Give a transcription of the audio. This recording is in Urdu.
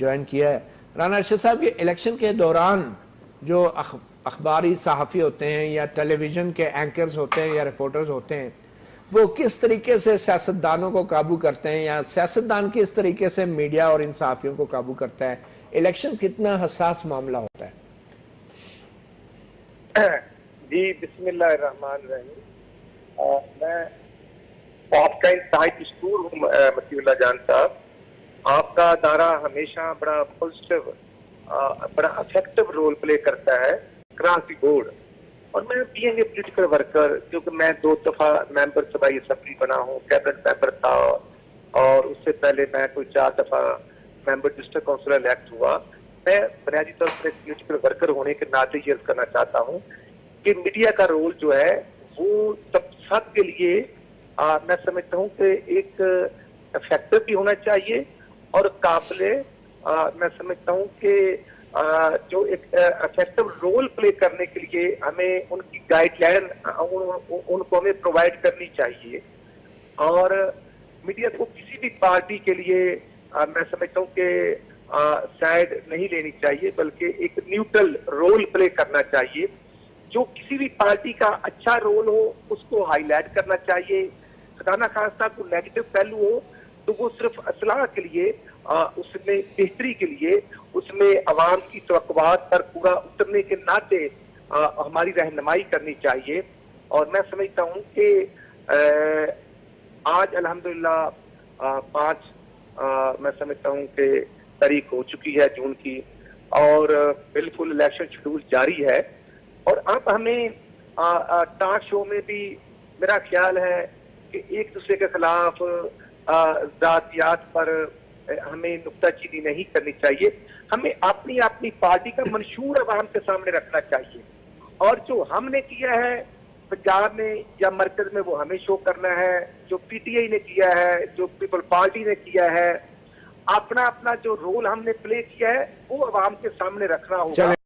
جوائن کیا ہے۔ رانا ارشد صاحب، یہ الیکشن کے دوران جو اخباری صحافی ہوتے ہیں یا ٹیلی ویژن کے اینکرز ہوتے ہیں یا رپورٹرز ہوتے ہیں، وہ کس طریقے سے سیاستدانوں کو قابو کرتے ہیں یا سیاستدان کس طریقے سے میڈیا اور ان صحافیوں کو قابو کرتا ہے؟ الیکشن کتنا حساس معاملہ ہوتا ہے؟ جی بسم اللہ الرحمن الرحیم۔ میں آپ کا انتہائی مشکور ہوں مطیع اللہ جان صاحب۔ آپ کا ادارہ ہمیشہ بڑا پازیٹیو، بڑا افیکٹو رول پلے کرتا ہے اکراس دی بورڈ۔ اور میں بینگ اے پولیٹیکل ورکر، کیونکہ میں 2 دفعہ ممبر صوبائی اسمبلی بنا ہوں، کیبنٹ ممبر تھا، اور اس سے پہلے میں کوئی 4 دفعہ ممبر ڈسٹرکٹ کونسل الیکٹ ہوا۔ میں بنیادی طور پر ایک پولیٹیکل ورکر ہونے کے ناطے یہ عرض کرنا چاہتا ہوں کہ میڈیا کا رول جو ہے وہ سب کے لیے میں سمجھتا ہوں کہ ایک افیکٹو بھی ہونا چاہیے اور قابل میں سمجھتا ہوں کہ جو ایک افیکٹو رول پلے کرنے کے لیے ہمیں ان کی گائیڈ لائن ان کو ہمیں پرووائڈ کرنی چاہیے۔ اور میڈیا کو کسی بھی پارٹی کے لیے میں سمجھتا ہوں کہ سائڈ نہیں لینی چاہیے، بلکہ ایک نیوٹرل رول پلے کرنا چاہیے۔ جو کسی بھی پارٹی کا اچھا رول ہو اس کو ہائی لائٹ کرنا چاہیے، خدا نہ خواستہ کوئی نیگیٹو پہلو ہو تو وہ صرف اصلاح کے لیے، اس میں بہتری کے لیے، اس میں عوام کی توقعات پر پورا اترنے کے ناطے ہماری رہنمائی کرنی چاہیے۔ اور میں سمجھتا ہوں کہ آج الحمدللہ 5 میں سمجھتا ہوں کہ تاریخ ہو چکی ہے جون کی، اور بالکل الیکشن شیڈول جاری ہے۔ اور اب ہمیں ٹاک شو میں بھی میرا خیال ہے کہ ایک دوسرے کے خلاف ذاتیات پر ہمیں نکتہ چینی نہیں کرنی چاہیے۔ ہمیں اپنی پارٹی کا منشور عوام کے سامنے رکھنا چاہیے، اور جو ہم نے کیا ہے پنجاب میں یا مرکز میں وہ ہمیں شو کرنا ہے، جو پی ٹی آئی نے کیا ہے، جو پیپل پارٹی نے کیا ہے، اپنا جو رول ہم نے پلے کیا ہے وہ عوام کے سامنے رکھنا ہوگا۔